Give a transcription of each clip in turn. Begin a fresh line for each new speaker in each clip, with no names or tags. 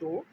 2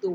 2।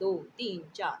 2, 3, 4।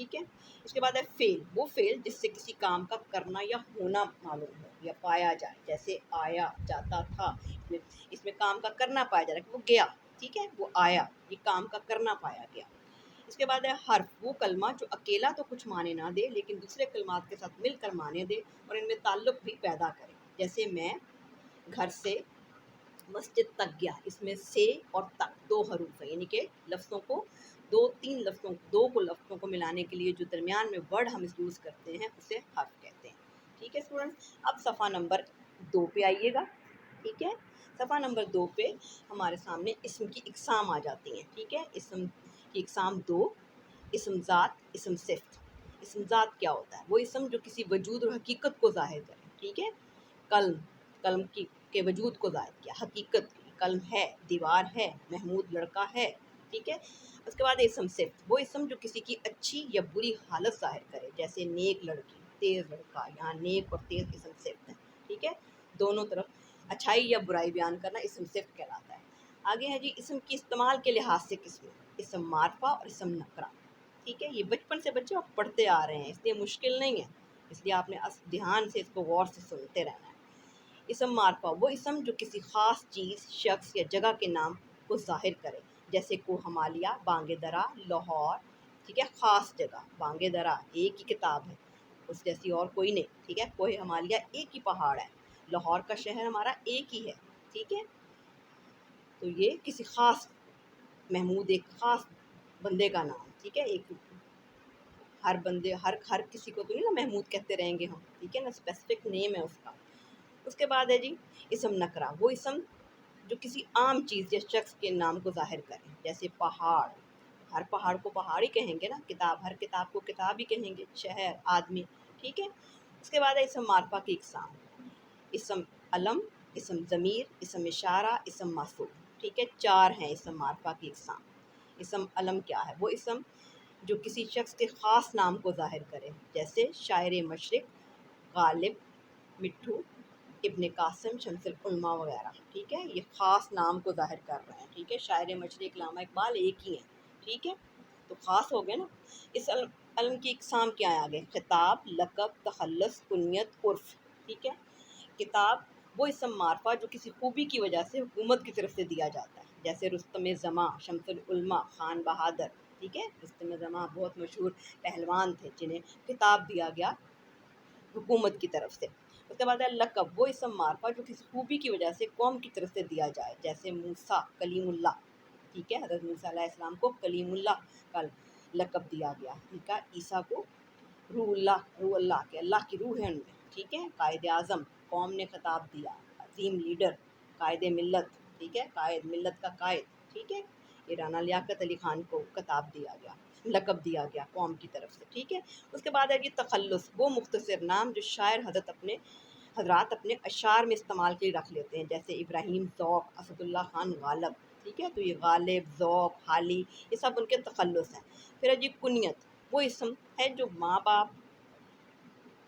ٹھیک ہے. اس کے بعد ہے فعل، وہ فعل جس سے کسی کام کا کرنا یا ہونا معلوم ہو یا پایا جائے، جیسے آیا، جاتا تھا. اس میں کام کا کرنا پایا جا رہا ہے کہ وہ گیا، ٹھیک ہے، وہ آیا، یہ کام کا کرنا پایا گیا. اس کے بعد ہے حرف، وہ کلمہ جو اکیلا تو کچھ معنی نہ دے لیکن دوسرے کلمات کے ساتھ مل کر معنی دے اور ان میں تعلق بھی پیدا کرے. جیسے میں گھر سے مسجد تک گیا، اس میں سے اور تک دو حروف ہیں، یعنی کہ لفظوں کو لفظوں کو ملانے کے لیے جو درمیان میں ورڈ ہم یوز کرتے ہیں اسے حرف کہتے ہیں. ٹھیک ہے اسٹوڈنٹس، اب صفحہ نمبر 2 پہ آئیے گا. ٹھیک ہے، صفحہ نمبر 2 پہ ہمارے سامنے اسم کی اقسام آ جاتی ہیں. ٹھیک ہے، اسم کی اقسام 2: اسم ذات، اسم صفت. اسم ذات کیا ہوتا ہے؟ وہ اسم جو کسی وجود اور حقیقت کو ظاہر کرے. ٹھیک ہے، قلم کے وجود کو ظاہر کیا، حقیقت کی، قلم ہے، دیوار ہے، محمود لڑکا ہے. ٹھیک ہے. اس کے بعد اسم صفت، وہ اسم جو کسی کی اچھی یا بری حالت ظاہر کرے، جیسے نیک لڑکی، تیز لڑکا. یہاں نیک اور تیز اسم صفت ہیں. ٹھیک ہے، دونوں طرف اچھائی یا برائی بیان کرنا اسم صفت کہلاتا ہے. آگے ہے جی اسم کی استعمال کے لحاظ سے قسمیں: اسم معرفہ اور اسم نکرہ. ٹھیک ہے، یہ بچپن سے بچے آپ پڑھتے آ رہے ہیں، اس لیے مشکل نہیں ہے، اس لیے آپ نے دھیان سے اس کو غور سے سنتے رہنا ہے. اسم معرفہ، وہ اسم جو کسی خاص چیز، شخص یا جگہ کے نام کو ظاہر کرے، جیسے کوہ ہمالیہ، بانگ درا، لاہور. ٹھیک ہے، خاص جگہ. بانگ درا ایک ہی کتاب ہے، اس جیسی اور کوئی نہیں. ٹھیک ہے، کوہ ہمالیہ ایک ہی پہاڑ ہے، لاہور کا شہر ہمارا ایک ہی ہے. ٹھیک ہے، تو یہ کسی خاص محمود، ایک خاص بندے کا نام. ٹھیک ہے، ایک ہر بندے ہر کسی کو تو نہیں نا محمود کہتے رہیں گے ہم. ٹھیک ہے نا، اسپیسیفک نیم ہے اس کا. اس کے بعد ہے جی اسم نکرہ، وہ اسم جو کسی عام چیز یا شخص کے نام کو ظاہر کرے، جیسے پہاڑ، ہر پہاڑ کو پہاڑ ہی کہیں گے نا. کتاب، ہر کتاب کو کتاب ہی کہیں گے. شہر، آدمی. ٹھیک ہے. اس کے بعد ہے اسم معرفہ کی اقسام: اسم علم، اسم ضمیر، اسم اشارہ، اسم موصول. ٹھیک ہے، 4 ہیں اسم معرفہ کی اقسام. اسم علم کیا ہے؟ وہ اسم جو کسی شخص کے خاص نام کو ظاہر کرے، جیسے شاعر مشرق، غالب، مٹھو، ابن قاسم، شمس العلماء وغیرہ. ٹھیک ہے، یہ خاص نام کو ظاہر کر رہے ہیں. ٹھیک ہے، شاعر مشرق، علامہ اقبال ایک ہی ہیں. ٹھیک ہے، تو خاص ہو گئے نا. اس علم کی اقسام کیا ہے آگے؟ خطاب، لقب، تخلص، کنیت، عرف. ٹھیک ہے. کتاب، وہ اسم معرفہ جو کسی خوبی کی وجہ سے حکومت کی طرف سے دیا جاتا ہے، جیسے رستم زماں، شمس العلماء، خان بہادر. ٹھیک ہے، رستم زماں بہت مشہور پہلوان تھے جنہیں خطاب دیا گیا حکومت کی طرف سے. اس کے بعد ہے لقب، وہ اسم معرفہ جو کسی خوبی کی وجہ سے قوم کی طرف سے دیا جائے، جیسے موسیٰ، کلیم اللہ. ٹھیک ہے، حضرت موسیٰ علیہ السلام کو کلیم اللہ کا لقب دیا گیا. ٹھیک ہے، عیسیٰ کو روح اللہ کے، اللہ کی روح ہے ان میں. ٹھیک ہے، قائد اعظم، قوم نے خطاب دیا. عظیم لیڈر، قائد ملت. ٹھیک ہے، قائد ملت کا قائد. ٹھیک ہے، یہ رانا لیاقت علی خان کو خطاب دیا گیا، لقب دیا گیا قوم کی طرف سے. ٹھیک ہے. اس کے بعد ہے یہ تخلص، وہ مختصر نام جو شاعر حضرات اپنے اشعار میں استعمال کے لیے رکھ لیتے ہیں، جیسے ابراہیم ذوق، اسد اللہ خان غالب. ٹھیک ہے، تو یہ غالب، ذوق، حالی، یہ سب ان کے تخلص ہیں. پھر ہے جی کنیت، وہ اسم ہے جو ماں باپ،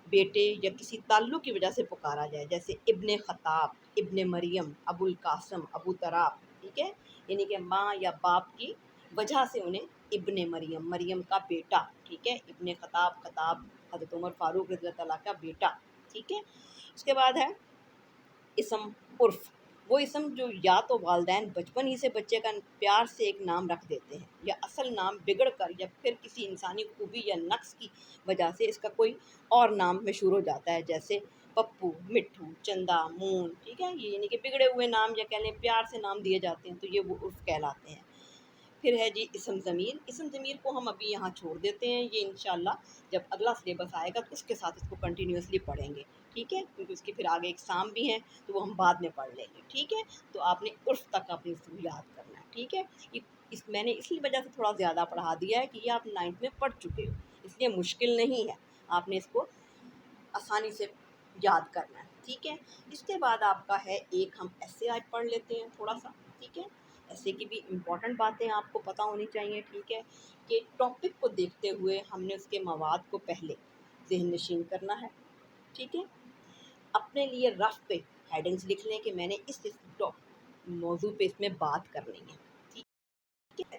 بیٹے یا کسی تعلق کی وجہ سے پکارا جائے، جیسے ابن خطاب، ابن مریم، ابو القاسم، ابو تراب. ٹھیک ہے، یعنی کہ ماں یا باپ کی وجہ سے انہیں ابن مریم، مریم کا بیٹا. ٹھیک ہے، ابن خطاب حضرت عمر فاروق رضی اللہ تعالیٰ کا بیٹا. ٹھیک ہے. اس کے بعد ہے اسم عرف، وہ اسم جو یا تو والدین بچپن ہی سے بچے کا پیار سے ایک نام رکھ دیتے ہیں، یا اصل نام بگڑ کر یا پھر کسی انسانی خوبی یا نقص کی وجہ سے اس کا کوئی اور نام مشہور ہو جاتا ہے، جیسے پپو، مٹھو، چندا، مون. ٹھیک ہے، یہ یعنی کہ بگڑے ہوئے نام یا کہہ لیں پیار سے نام دیے جاتے ہیں، تو یہ وہ عرف کہلاتے ہیں. پھر ہے جی اسم ضمیر. اسم ضمیر کو ہم ابھی یہاں چھوڑ دیتے ہیں، یہ انشاءاللہ جب اگلا سلیبس آئے گا تو اس کے ساتھ اس کو کنٹینیوسلی پڑھیں گے. ٹھیک ہے، کیونکہ اس کے پھر آگے اقسام بھی ہیں تو وہ ہم بعد میں پڑھ لیں گے. ٹھیک ہے، تو آپ نے عرف تک اپنی اس کو یاد کرنا ہے. ٹھیک ہے، میں نے اسی وجہ سے تھوڑا زیادہ پڑھا دیا ہے کہ یہ آپ 9th میں پڑھ چکے ہو، اس لیے مشکل نہیں ہے، آپ نے اس کو آسانی سے یاد کرنا ہے. ٹھیک ہے. اس کے بعد آپ کا ہے ایک ہم ایسے آج پڑھ لیتے ہیں تھوڑا سا. ٹھیک ہے، ایسے کی بھی امپورٹنٹ باتیں آپ کو پتہ ہونی چاہیے. ٹھیک ہے، کہ ٹاپک کو دیکھتے ہوئے ہم نے اس کے مواد کو پہلے ذہن نشین کرنا ہے. ٹھیک ہے، اپنے لیے رف پہ ہیڈنگز لکھ لیں کہ میں نے اس موضوع پہ اس میں بات کرنی ہے. ٹھیک ہے،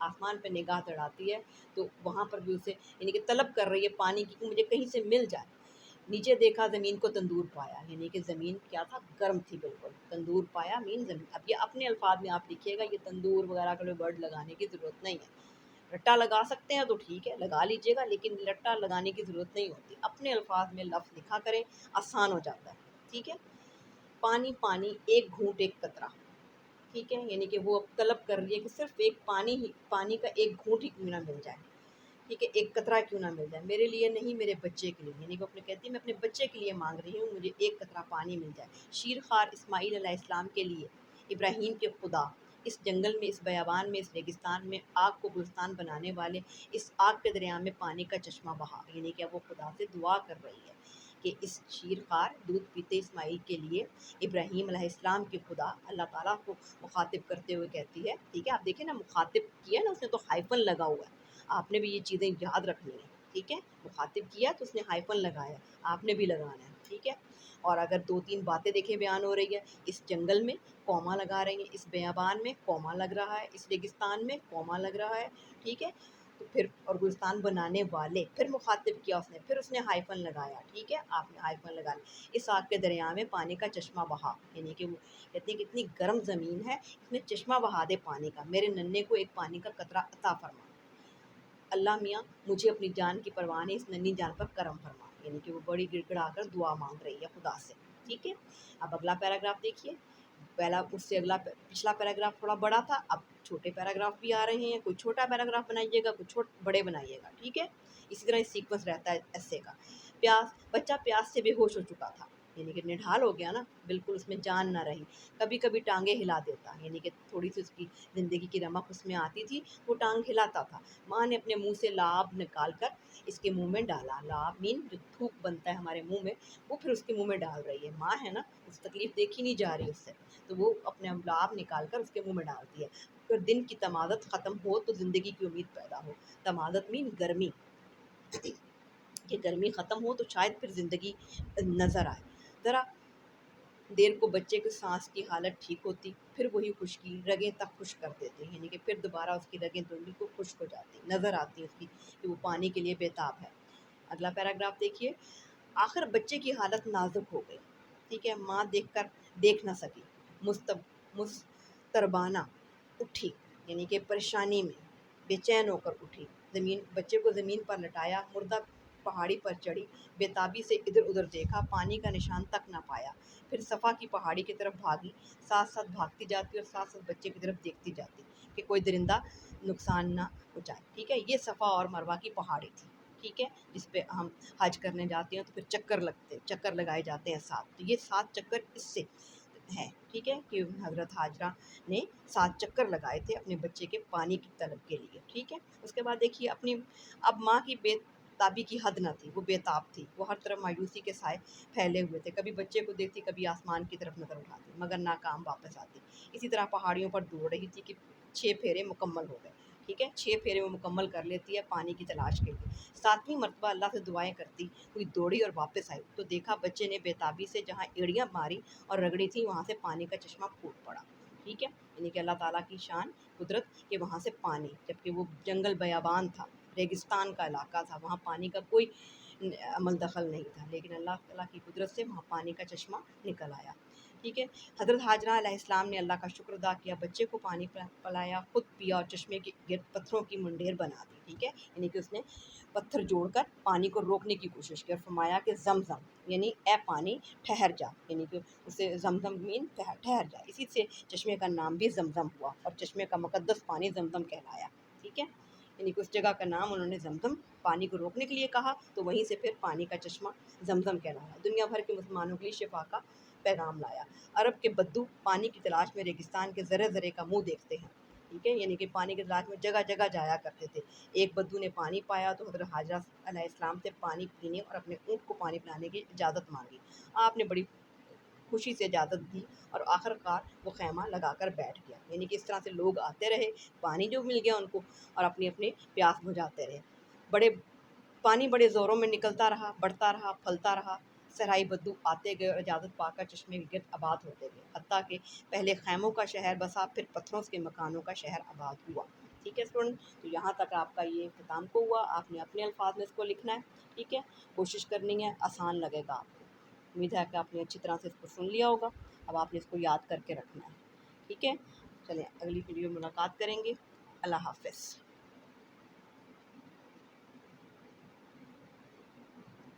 آسمان پہ نگاہ چڑھاتی ہے تو وہاں پر بھی اسے یعنی کہ طلب کر رہی ہے پانی کی کہ مجھے کہیں سے مل جائے. نیچے دیکھا زمین کو تندور پایا، یعنی کہ زمین کیا تھا، گرم تھی بالکل. تندور پایا مین زمین. اب یہ اپنے الفاظ میں آپ لکھیے گا، یہ تندور وغیرہ کا ورڈ لگانے کی ضرورت نہیں ہے. لٹا لگا سکتے ہیں تو ٹھیک ہے لگا لیجیے گا، لیکن لٹا لگانے کی ضرورت نہیں ہوتی. اپنے الفاظ میں لفظ لکھا کریں، آسان ہو جاتا ہے. ٹھیک ہے. پانی پانی ایک گھونٹ ایک قطرہ. ٹھیک ہے، یعنی کہ وہ طلب کر رہی ہے کہ صرف ایک پانی کا ایک گھونٹ ہی کیوں نہ مل جائے. ٹھیک ہے، ایک قطرہ کیوں نہ مل جائے، میرے لیے نہیں میرے بچے کے لیے. یعنی کہ وہ اپنے کہتی ہے میں اپنے بچے کے لیے مانگ رہی ہوں، مجھے ایک قطرہ پانی مل جائے. شیر خوار اسماعیل علیہ السلام کے لیے ابراہیم کے خدا اس جنگل میں، اس بیابان میں، اس ریگستان میں آگ کو گلستان بنانے والے، اس آگ کے دریا میں پانی کا چشمہ بہا. یعنی کہ وہ خدا سے دعا کر رہی ہے کہ اس شیر خوار دودھ پیتے اسماعیل کے لیے ابراہیم علیہ السلام کے خدا اللہ تعالیٰ کو مخاطب کرتے ہوئے کہتی ہے. ٹھیک ہے، آپ دیکھیں نا مخاطب کیا نا اس نے تو ہائفن لگا ہوا ہے. آپ نے بھی یہ چیزیں یاد رکھنی ہیں. ٹھیک ہے، مخاطب کیا تو اس نے ہائفن لگایا، آپ نے بھی لگانا ہے. ٹھیک ہے. اور اگر 2-3 باتیں دیکھیں بیان ہو رہی ہے، اس جنگل میں کوما لگا رہی ہیں، اس بیابان میں کوما لگ رہا ہے، اس ریگستان میں کوما لگ رہا ہے. ٹھیک ہے. تو پھر اور گلستان بنانے والے، پھر مخاطب کیا اس نے، پھر اس نے ہائفن لگایا. ٹھیک ہے، آپ نے ہائفن لگایا. اس آگ کے دریا میں پانی کا چشمہ بہا. یعنی کہ وہ کہتے ہیں کہ اتنی گرم زمین ہے، اس میں چشمہ بہا دے پانی کا، میرے ننھے کو ایک پانی کا قطرہ عطا فرما. اللہ میاں مجھے اپنی جان کی پرواہ نہیں، اس ننھی جان پر کرم فرما. یعنی کہ وہ بڑی گڑ گڑا کر دعا مانگ رہی ہے خدا سے. ٹھیک ہے. اب اگلا پیراگراف دیکھیے. پہلا اس سے اگلا پچھلا پیراگراف تھوڑا بڑا تھا، اب چھوٹے پیراگراف بھی آ رہے ہیں. کوئی چھوٹا پیراگراف بنائیے گا، کوئی بڑے بنائیے گا. ٹھیک ہے. اسی طرح سیکوینس رہتا ہے ایسے کا. بچہ پیاس سے بے ہوش ہو چکا تھا. یعنی کہ نڈھال ہو گیا نا، بالکل اس میں جان نہ رہی. کبھی کبھی ٹانگیں ہلا دیتا، یعنی کہ تھوڑی سی اس کی زندگی کی رمق اس میں آتی تھی، وہ ٹانگ ہلاتا تھا. ماں نے اپنے منہ سے لعاب نکال کر اس کے منہ میں ڈالا. لعاب مین جو تھوک بنتا ہے ہمارے منہ میں، وہ پھر اس کے منہ میں ڈال رہی ہے. ماں ہے نا، اس تکلیف دیکھی نہیں جا رہی اس سے، تو وہ اپنے لعاب نکال کر اس کے منہ میں ڈالتی ہے. پھر دن کی تمادت ختم ہو تو زندگی کی امید پیدا ہو. تمادت مین گرمی، کہ گرمی ختم ہو تو شاید پھر زندگی نظر آئے. ذرا دیر کو بچے کی سانس کی حالت ٹھیک ہوتی، پھر وہی خشکی رگیں تک خشک کر دیتے. یعنی کہ پھر دوبارہ اس کی رگیں دھندلی کو خشک ہو جاتی، نظر آتی اس کی کہ وہ پانی کے لیے بےتاب ہے. اگلا پیراگراف دیکھیے. آخر بچے کی حالت نازک ہو گئی. ٹھیک ہے. ماں دیکھ نہ سکی، مستربانہ اٹھی، یعنی کہ پریشانی میں بے چین ہو کر اٹھی. بچے کو زمین پر لٹایا، مردہ پہاڑی پر چڑھی، بےتابی سے ادھر ادھر دیکھا، پانی کا نشان تک نہ پایا. پھر صفا کی پہاڑی کی طرف بھاگی، ساتھ ساتھ بھاگتی جاتی اور ساتھ ساتھ بچے کی طرف دیکھتی جاتی کہ کوئی درندہ نقصان نہ ہو جائے. ٹھیک ہے. یہ صفا اور مروہ کی پہاڑی تھی. ٹھیک ہے، جس پہ ہم حج کرنے جاتے ہیں تو پھر چکر لگائے جاتے ہیں 7. تو یہ 7 چکر اس سے ہے. ٹھیک ہے، کہ حضرت حاجرہ نے 7 چکر لگائے تھے اپنے بچے کے پانی کی طلب کے لیے. ٹھیک ہے. اس کے بعد دیکھیے اب ماں کی بے تابی کی حد نہ تھی، وہ بے تاب تھی. وہ ہر طرف مایوسی کے سائے پھیلے ہوئے تھے. کبھی بچے کو دیکھتی، کبھی آسمان کی طرف نظر اٹھاتی، مگر ناکام واپس آتی. اسی طرح پہاڑیوں پر دوڑ رہی تھی کہ 6 پھیرے مکمل ہو گئے. ٹھیک ہے. 6 پھیرے وہ مکمل کر لیتی ہے پانی کی تلاش کے لیے. 7ویں مرتبہ اللہ سے دعائیں کرتی ہوئی دوڑی اور واپس آئی تو دیکھا بچے نے بے تابی سے جہاں ایڑیاں ماری اور رگڑی تھی، وہاں سے پانی کا چشمہ پھوٹ پڑا. ٹھیک ہے. یعنی کہ اللہ تعالیٰ کی شان قدرت کہ وہاں سے پانی، جبکہ وہ جنگل بیابان تھا، ریگستان کا علاقہ تھا، وہاں پانی کا کوئی عمل دخل نہیں تھا، لیکن اللہ تعالیٰ کی قدرت سے وہاں پانی کا چشمہ نکل آیا. ٹھیک ہے. حضرت حاجرہ علیہ السلام نے اللہ کا شکر ادا کیا، بچے کو پانی پلایا، خود پیا اور چشمے کے گرد پتھروں کی منڈیر بنا دی. ٹھیک ہے. یعنی کہ اس نے پتھر جوڑ کر پانی کو روکنے کی کوشش کی اور فرمایا کہ زمزم یعنی اے پانی ٹھہر جا. یعنی کہ اسے زمزم مین ٹھہر جا. اسی سے چشمے کا نام بھی زمزم ہوا اور چشمے کا مقدس پانی زمزم کہلایا. ٹھیک ہے. یعنی کہ اس جگہ کا نام انہوں نے زمزم پانی کو روکنے کے لیے کہا، تو وہیں سے پھر پانی کا چشمہ زمزم کہلایا. دنیا بھر کے مسلمانوں کے لیے شفا کا پیغام لایا. عرب کے بدو پانی کی تلاش میں ریگستان کے ذرے ذرے کا منہ دیکھتے ہیں. ٹھیک ہے. یعنی کہ پانی کی تلاش میں جگہ جگہ جایا کرتے تھے. ایک بدو نے پانی پایا تو حضرت حاجرہ علیہ السلام سے پانی پینے اور اپنے اونٹ کو پانی پلانے کی اجازت مانگی. آپ نے بڑی خوشی سے اجازت دی اور آخر کار وہ خیمہ لگا کر بیٹھ گیا. یعنی کہ اس طرح سے لوگ آتے رہے، پانی جو مل گیا ان کو، اور اپنی پیاس بجھاتے رہے. پانی بڑے زوروں میں نکلتا رہا، بڑھتا رہا، پھلتا رہا. صحرائی بدو آتے گئے اور اجازت پا کر چشمے کے گرد آباد ہوتے گئے، حتیٰ کہ پہلے خیموں کا شہر بسا، پھر پتھروں کے مکانوں کا شہر آباد ہوا. ٹھیک ہے اسٹوڈنٹ، تو یہاں تک آپ کا یہ اختتام کو ہوا. آپ نے اپنے الفاظ میں اس کو لکھنا ہے. ٹھیک ہے، کوشش کرنی ہے، آسان لگے گا آپ کو. امید ہے کہ آپ نے اچھی طرح سے اس کو سن لیا ہوگا. اب آپ نے اس کو یاد کر کے رکھنا ہے. ٹھیک ہے، چلیں اگلی ویڈیو میں ملاقات کریں گے. اللہ حافظ.